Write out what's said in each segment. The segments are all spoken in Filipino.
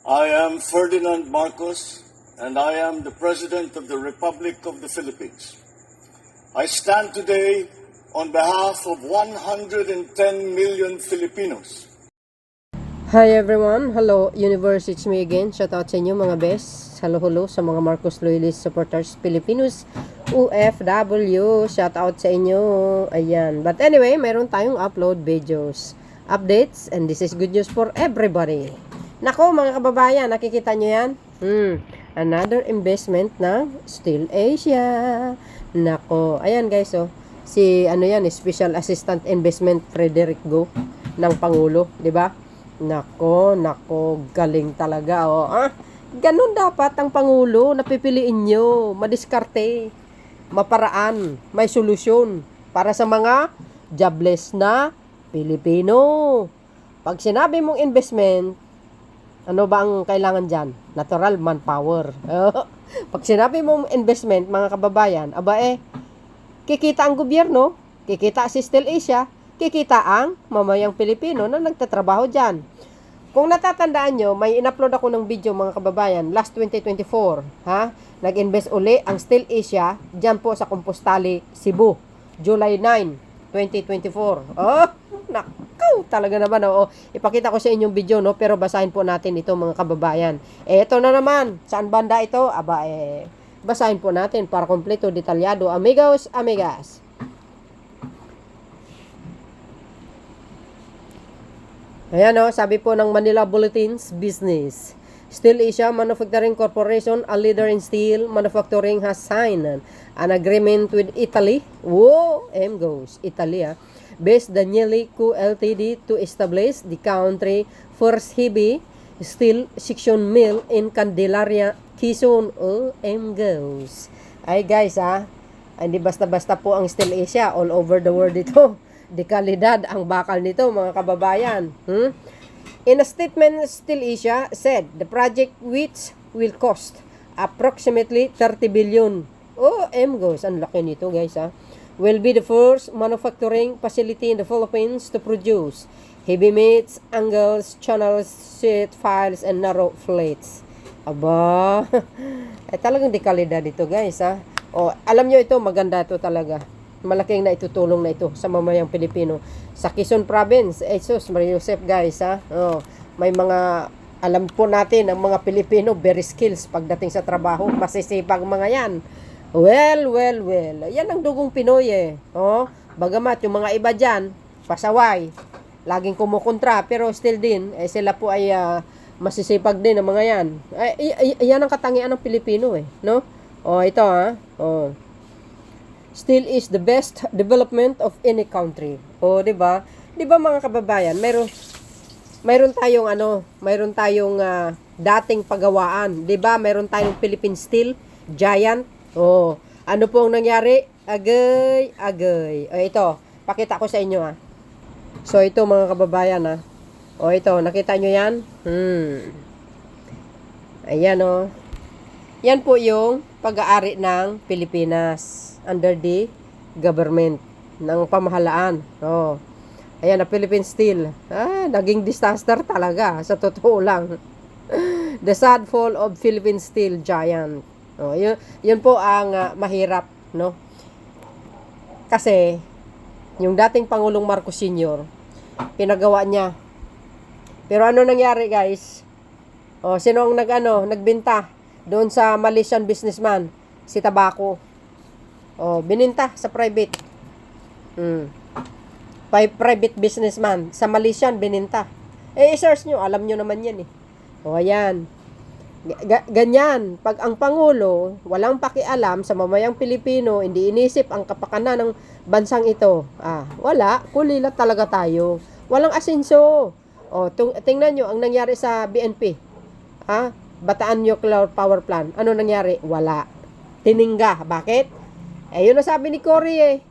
I am Ferdinand Marcos, and I am the President of the Republic of the Philippines. I stand today on behalf of 110 million Filipinos. Hi everyone, hello Universe, it's me again. Shout out sa inyo mga best. Hello sa mga Marcos Loyalist supporters Filipinos, OFW. Shout out sa inyo. Ayan. But anyway, meron tayong upload videos, updates, and this is good news for everybody. Nako mga kababayan, nakikita nyo yan? Another investment ng Steel Asia. Nako, ayan guys, oh. Si ano yan, Special Assistant Investment Frederick Go ng Pangulo, 'di ba? Nako, galing talaga, oh. Ganun dapat ang Pangulo, napipiliin nyo, madiskarte, maparaan, may solusyon para sa mga jobless na Pilipino. Pag sinabi mong investment, ano ba ang kailangan dyan? Natural manpower. Pag sinabi mong investment, mga kababayan, kikita ang gobyerno, kikita si Steel Asia, kikita ang mamayang Pilipino na nagtatrabaho dyan. Kung natatandaan nyo, may in-upload ako ng video mga kababayan, last 2024, nag-invest uli ang Steel Asia dyan po sa Compostali, Cebu, July 9, 2024. Nakaw, talaga naman, ipakita ko sa inyong video, no? Pero basahin po natin ito mga kababayan. Ito na naman, saan banda ito? Basahin po natin para kompleto, detalyado. Amigos, amigas. Ayan, sabi po ng Manila Bulletin's Business. Steel Asia Manufacturing Corporation, a leader in steel manufacturing, has signed an agreement with Italy. Whoa, goes Italy, based Danieli Co. Ltd. To establish the country first heavy steel section mill in Candelaria, Quezon. Goes. Ay guys, hindi basta-basta po ang Steel Asia, all over the world ito. De kalidad ang bakal nito mga kababayan. In a statement, Steel Asia said the project, which will cost approximately 30 billion. Goes. Ang laki nito guys, will be the first manufacturing facility in the Philippines to produce heavy meats, angles, channels, sheet, files, and narrow plates. Talagang de kalidad ito guys, alam nyo ito, maganda ito talaga. Malaking na itutulong na ito sa mamayang Pilipino sa Quezon Province. Jesus Maria Joseph guys, may mga, alam po natin ang mga Pilipino very skills pagdating sa trabaho, masisipag mga yan. Well, yan ang dugong Pinoy bagamat yung mga iba dyan pasaway, laging kumukontra, pero still din sila po ay masisipag din ang mga yan. Yan ang katangian ng Pilipino no? Ito Steel is the best development of any country. Di ba? Di ba mga kababayan, mayroon tayong dating pagawaan. Di ba? Mayroon tayong Philippine Steel Giant. Ano po ang nangyari? Agay. Ito, pakita ko sa inyo So ito mga kababayan ito, nakita nyo yan? Ayan Yan po yung pag-aari ng Pilipinas under the government ng pamahalaan. Ayan na Philippine Steel. Naging disaster talaga sa totoo lang. The sad fall of Philippine Steel Giant. Yun po ang mahirap, no? Kasi yung dating Pangulong Marcos Sr., pinagawa niya. Pero ano nangyari, guys? Sino ang nagbenta doon sa Malaysian businessman? Si Tabako. Bininta sa private. Private businessman sa Malaysian bininta. I-search nyo, alam nyo naman yan ayan. Ganyan, pag ang Pangulo walang pakialam sa mamayang Pilipino, hindi inisip ang kapakanan ng bansang ito, wala, kulilat talaga tayo. Walang asenso. Tingnan nyo ang nangyari sa BNP. Bataan Nuclear Power Plant. Ano nangyari? Wala. Tiningga. Bakit? Yun ang sabi ni Cory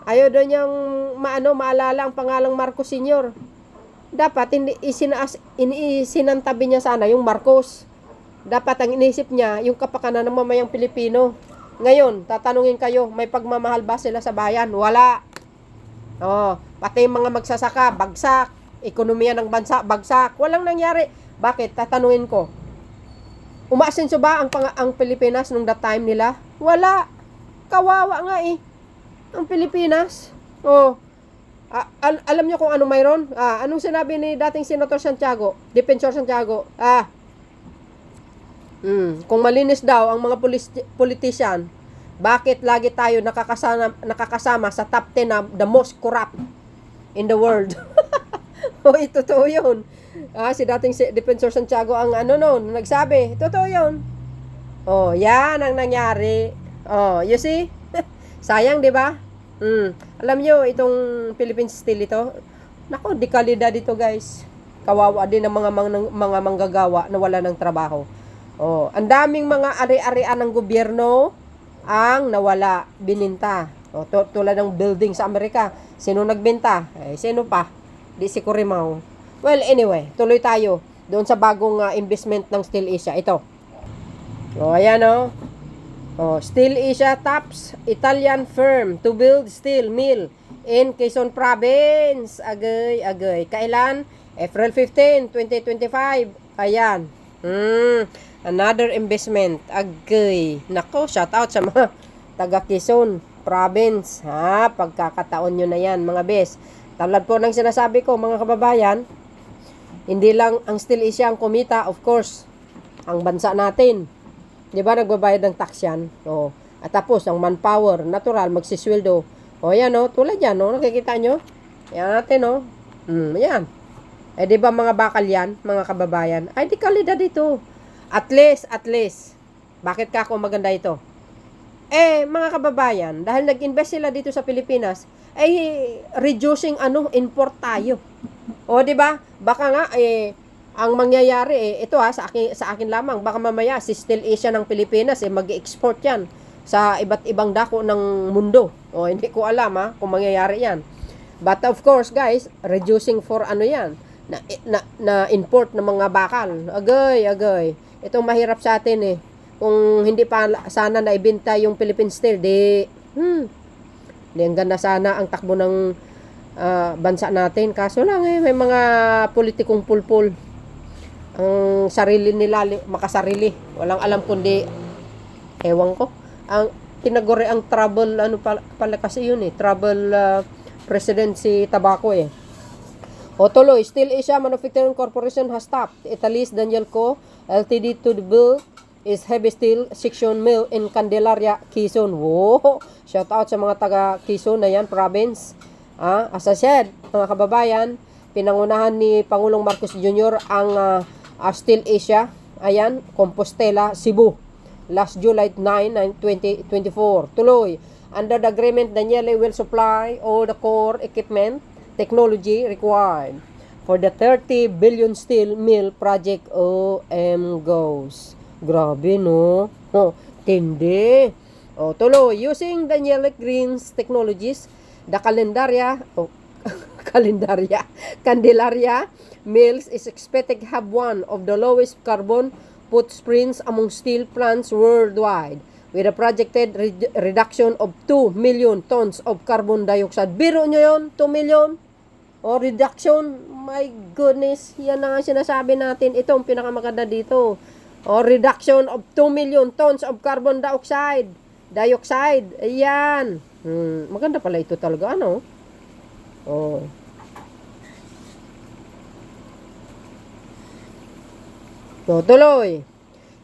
ayaw daw niyang maalala ang pangalang Marcos Sr. Dapat isinantabi niya sana yung Marcos. Dapat ang inisip niya yung kapakanan ng mamayang Pilipino. Ngayon, tatanungin kayo, may pagmamahal ba sila sa bayan? Wala. Pati yung mga magsasaka, bagsak. Ekonomiya ng bansa, bagsak. Walang nangyari. Bakit? Tatanungin ko. Umaasenso ba ang Pilipinas nung that time nila? Wala. Kawawa nga eh. Ang Pilipinas. Oh. Alam niyo kung ano mayroon? Anong sinabi ni dating Senator Santiago? Defensor Santiago? Kung malinis daw ang mga politician, bakit lagi tayo nakakasama sa top 10 na the most corrupt in the world? Ito totoo yun. Si dating Defensor Santiago ang nagsabi. Totoo yun. Yan ang nangyari. You see? Sayang, di ba? Alam nyo, itong Philippine Steel ito, nako, di kalidad dito guys. Kawawa din ng mga manggagawa na wala ng trabaho. Ang daming mga ari-arian ng gobyerno ang nawala, bininta. Tulad ng building sa Amerika. Sino nagbenta? Sino pa? Di si Corimao. Well, anyway, tuloy tayo doon sa bagong investment ng Steel Asia. Ito. Ayan Steel Asia taps Italian firm to build steel mill in Quezon Province. Agay. Kailan? April 15, 2025. Ayan. Another investment. Agay. Nako, shout out sa mga taga Quezon Province. Pagkakataon nyo na yan, mga bes. Talad po ng sinasabi ko, mga kababayan, hindi lang ang Steel Asia ang kumita, of course, ang bansa natin. Di ba, nagbabayad ng tax yan? At tapos, ang manpower, natural, magsisweldo. Yan, tulad yan, nakikita nyo? Yan natin, yan. Di ba mga bakal yan, mga kababayan? Di kalidad ito. At least, bakit ka ako maganda ito? Mga kababayan, dahil nag-invest sila dito sa Pilipinas, reducing import tayo. Di ba? Baka nga, ang mangyayari ito sa akin lamang, baka mamaya si Steel Asia ng Pilipinas mag-export yan sa iba't ibang dako ng mundo. Hindi ko alam kung mangyayari yan. But of course guys, reducing for yan na import ng mga bakal. Agay. Itong mahirap sa atin Kung hindi pa sana naibenta yung Philippine Steel, di ang ganda sana ang takbo ng bansa natin. Kaso lang may mga politikong pulpul. Ang sarili nila makasarili, walang alam kundi ewan ko ang tinaguri ang trouble pala kasi yun trouble president si Tabaco tuloy. Steel Asia Manufacturing Corporation has stopped Italy's Danielco Ltd to build is heavy steel section mill in Candelaria, Quezon. Shout out sa mga taga Quezon na yan province. As I said, mga kababayan, pinangunahan ni Pangulong Marcos Jr. ang Steel Asia, Compostela, Cebu, last July 9, 2024. Tuloy, under the agreement, Daniele will supply all the core equipment, technology required for the 30 billion steel mill project goes. Grabe, no? Tindi. Tuloy, using Daniele Green's technologies, the Candelaria mills is expected to have one of the lowest carbon footprints among steel plants worldwide, with a projected reduction of 2 million tons of carbon dioxide. Biro nyo yun? 2 million? Reduction? My goodness, yan na nga sinasabi natin. Ito ang pinakamaganda dito. Reduction of 2 million tons of carbon dioxide. Ayan. Maganda pala ito talaga, tuloy.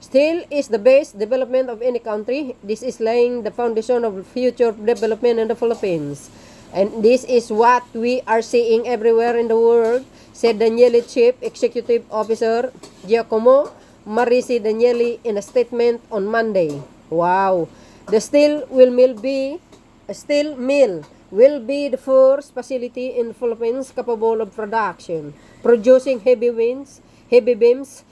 Steel is the base development of any country. This is laying the foundation of future development in the Philippines. And this is what we are seeing everywhere in the world, said Daniele Chief Executive Officer Giacomo Marisi Daniele in a statement on Monday. Wow. The steel mill will be the first facility in the Philippines capable of producing heavy beams,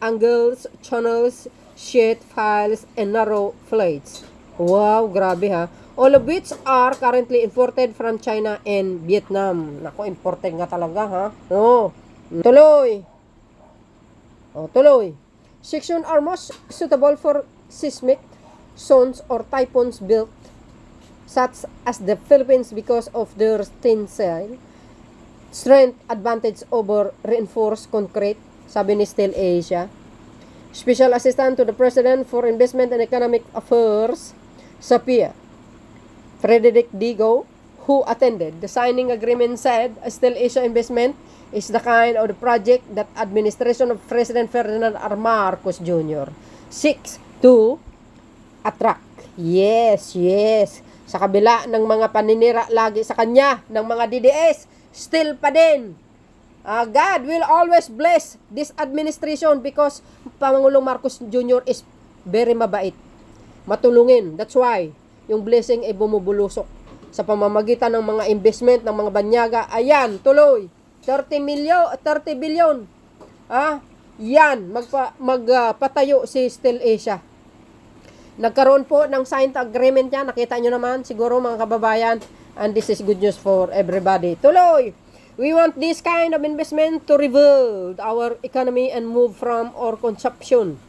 angles, channels, sheet files, and narrow plates. Wow, grabe All of which are currently imported from China and Vietnam. Nako, imported nga talaga Tuloy. Section are most suitable for seismic zones or typhoons built such as the Philippines because of their tensile strength advantage over reinforced concrete sabi ni Still Asia. Special Assistant to the President for Investment and Economic Affairs, SAPIA, Frederick Digo, who attended the signing agreement, said Still Asia Investment is the kind of the project that administration of President Ferdinand R. Marcos Jr. seeks to attract. Yes. Sa kabila ng mga paninira lagi sa kanya ng mga DDS, still pa din. God will always bless this administration because Pangulong Marcos Jr. is very mabait. Matulungin. That's why yung blessing ay bumubulusok sa pamamagitan ng mga investment ng mga banyaga. Ayan, tuloy. 30 billion. Yan, magpatayo si Still Asia. Nagkaroon po ng signed agreement niya. Nakita nyo naman, siguro mga kababayan. And this is good news for everybody. Tuloy. We want this kind of investment to rebuild our economy and move from our consumption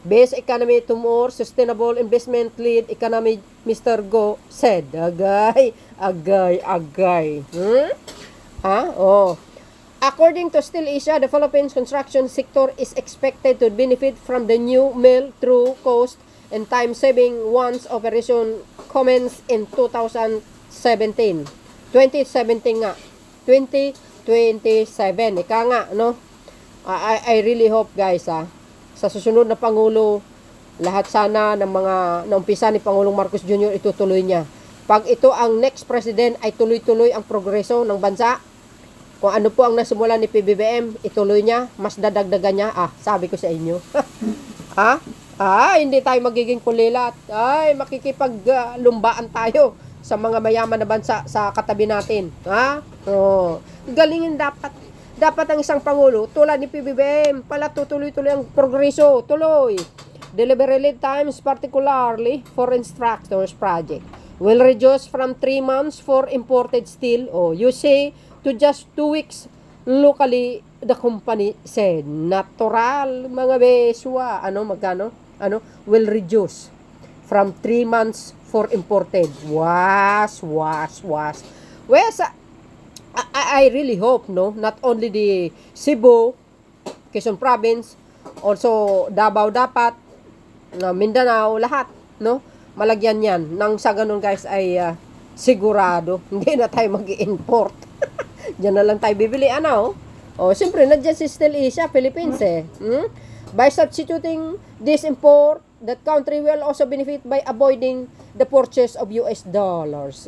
based economy to more sustainable investment lead economy, Mr. Go said. Agay. According to Still Asia, the Philippines construction sector is expected to benefit from the new mill through cost and time-saving once operation commenced in 2017. 2017 nga. 2027. Ika nga, no? I really hope, guys, sa susunod na Pangulo, lahat sana ng mga naumpisa ni Pangulong Marcos Jr. itutuloy niya. Pag ito ang next president, ay tuloy-tuloy ang progreso ng bansa. Kung ano po ang nasimula ni PBBM, ituloy niya, mas dadagdagan niya. Sabi ko sa inyo. Hindi tayo magiging kulilat. Makikipaglumbaan tayo sa mga mayaman na bansa sa katabi natin. Galingin dapat. Dapat ang isang Pangulo, tulad ni PBBM, pala tuloy-tuloy ang progreso. Tuloy. Delivery lead times, particularly for instructors project, will reduce from 3 months for imported steel, you say, to just 2 weeks locally, the company said. Natural, mga beswa. Magkano? Will reduce from 3 months for imported. Was. Well, I really hope, no, not only the Cebu, Quezon Province, also Davao dapat, Mindanao, lahat, no, malagyan yan. Nang sa ganun, guys, ay sigurado, hindi na tayo mag-i-import. Diyan na lang tayo bibili, siyempre, nandiyan si Still Asia, Philippines, By substituting this import, that country will also benefit by avoiding the purchase of US dollars.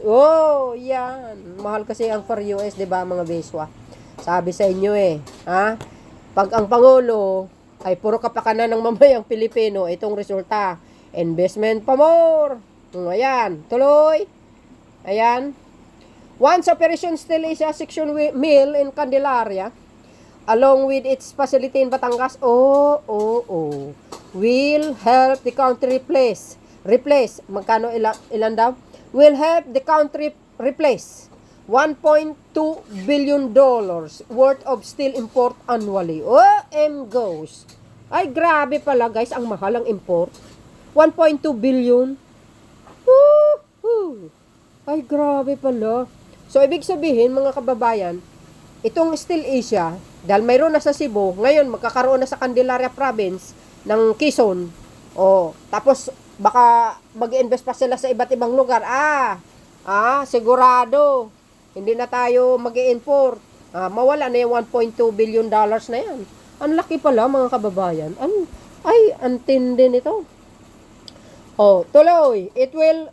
Yan. Mahal kasi ang for US, di ba, mga beswa? Sabi sa inyo pag ang Pangulo ay puro kapakanan ng mamayang Pilipino, itong resulta. Investment pa more. Ayan. Tuloy. Ayan. Once Operation Still Asia Section Mill in Candelaria, along with its facility in Batangas, will help the country replace, magkano ilan daw? Will help the country replace $1.2 billion worth of steel import annually. Goes. Ay, grabe pala, guys, ang mahal ang import. 1.2 billion. Ay, grabe pala. So, ibig sabihin, mga kababayan, itong Still Asia, dahil mayroon na sa Cebu, ngayon magkakaroon na sa Candelaria Province ng Quezon. Tapos baka mag-invest pa sila sa iba't ibang lugar. Sigurado. Hindi na tayo mag-i-import. Mawala na yung $1.2 billion na yan. Ang laki pala, mga kababayan. Antindi nito. Tuloy. It will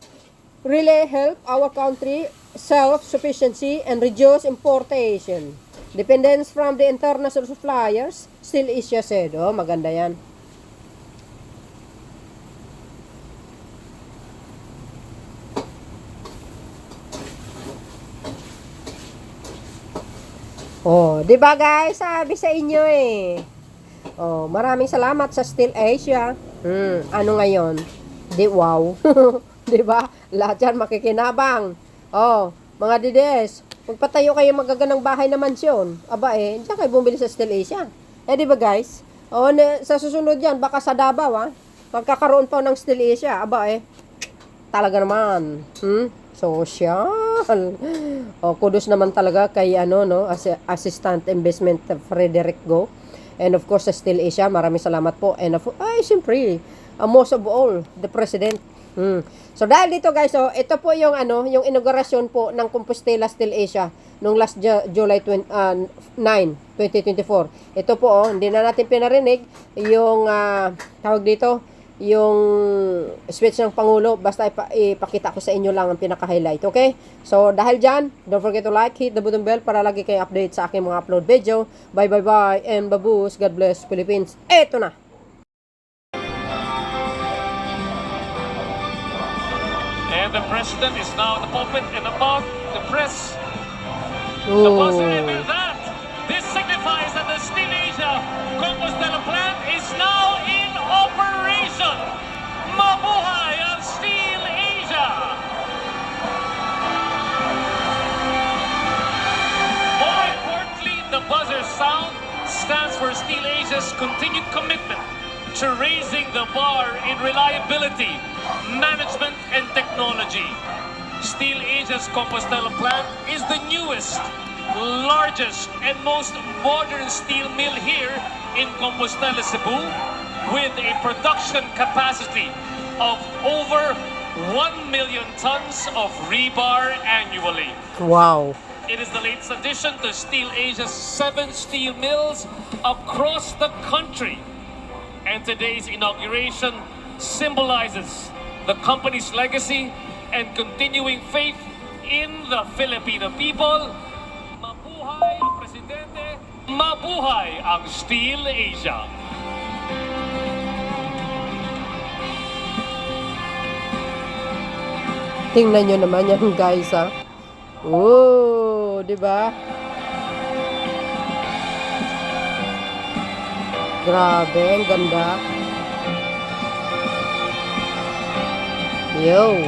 really help our country self-sufficiency and reduce importation dependence from the international suppliers, Still Asia said. Maganda yan. Di ba, guys? Sabi sa inyo maraming salamat sa Still Asia. Ano ngayon? Wow. Di ba? Lahat yan makikinabang. Mga dides, magpatayo kayo magaganang bahay na mansyon. Diyan kayo bumili sa Still Asia. Di ba, guys? Sa susunod yan, baka sa Davao, magkakaroon pa ng Still Asia. Talaga naman. Social. Kudos naman talaga kay Assistant Investment Frederick Go. And of course, sa Still Asia, maraming salamat po. And siyempre, most of all, the President. So dahil dito guys, ito po yung yung inaugurasyon po ng Compostela Still Asia nung last July 9, 2024. Ito po hindi na natin pinarinig yung tawag dito, yung speech ng Pangulo, basta ipakita ko sa inyo lang ang pinaka-highlight, okay? So dahil dyan, don't forget to like, hit the button bell para lagi kayo update sa aking mga upload video. Bye bye bye and babush, God bless Philippines. Eto na. And the president is now in the pulpit and about the press. The positive is that this signifies that the Still Asia Compostela plant is now in operation. Mabuhay ang Still Asia! More importantly, the buzzer sound stands for Still Asia's continued commitment to raising the bar in reliability, management, and technology. Steel Asia's Compostela plant is the newest, largest, and most modern steel mill here in Compostela, Cebu, with a production capacity of over 1 million tons of rebar annually. Wow. It is the latest addition to Steel Asia's 7 steel mills across the country. And today's inauguration symbolizes the company's legacy and continuing faith in the Filipino people. Mabuhay ang Presidente! Mabuhay ang Steel Asia! Tingnan nyo naman yan guys ha. Oh, di ba? Grabe, ang ganda. Yo.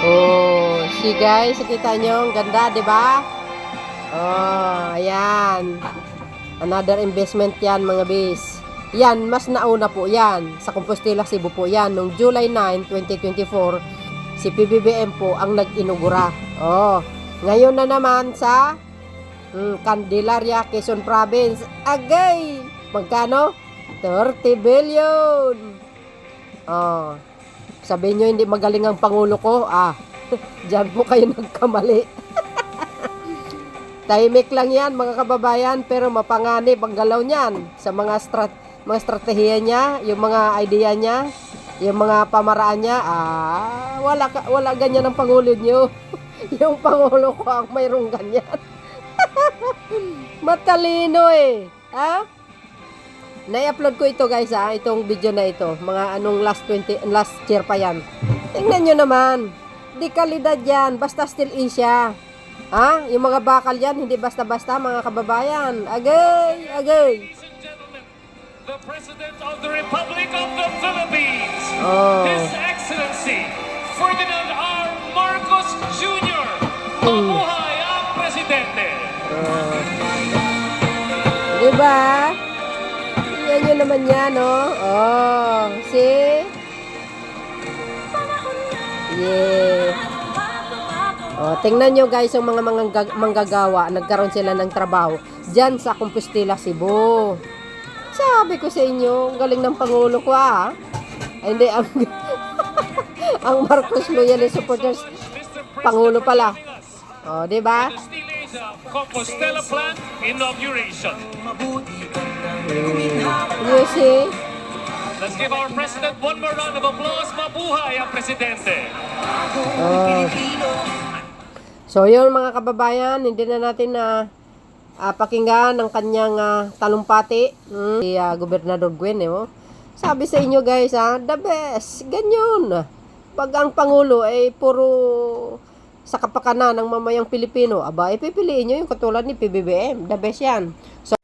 Oh, see guys, kita nyo, ang ganda, di ba? Oh, ayan. Another investment yan, mga bis. Yan, mas nauna po yan. Sa Compostela, Cebu po yan. Noong July 9, 2024, si PBBM po ang nag-inugura. Oh, ngayon na naman sa Candelaria, Quezon Province. Agay! Magkano? 30 billion. Oh, sabihin nyo hindi magaling ang Pangulo ko. Diyan po kayo nagkamali. Tahimik lang yan mga kababayan, pero mapanganib ang galaw niyan sa mga strategiya niya, yung mga idea niya, yung mga pamaraan niya. Wala ganyan ang Pangulo niyo. Yung Pangulo ko ang mayroong ganyan. Matalino eh. Na-upload ko ito guys itong video na ito. Mga last year pa yan. Tingnan nyo naman. Di kalidad yan. Basta Still Asia. Yung mga bakal yan, hindi basta-basta mga kababayan. Agay! Agay! Ladies and gentlemen, the President of the Republic of the Philippines, His Excellency Ferdinand R. Marcos Jr. Mabuhay ang Presidente! Diba? Yan nyo naman yan, see? Yeah. Tingnan nyo guys, yung mga manggagawa, nagkaroon sila ng trabaho dyan sa Compostela, Cebu. Sabi ko sa inyo, galing ng Pangulo ko Hindi, ang Marcos Loyalist supporters, Pangulo pala. for joining us O, di ba? for the Steel Asia Compostela plant inauguration. You see? Let's give our president one more round of applause. Mabuhay ang presidente. So, yun mga kababayan, hindi na natin na pakinggan ang kanyang talumpati. Si Gobernador Gwen, Sabi sa inyo guys, the best. Ganyan. Pag ang Pangulo ay puro sa kapakanan ng mamayang Pilipino, aba, ipipiliin nyo yung katulad ni PBBM. The best yan. So,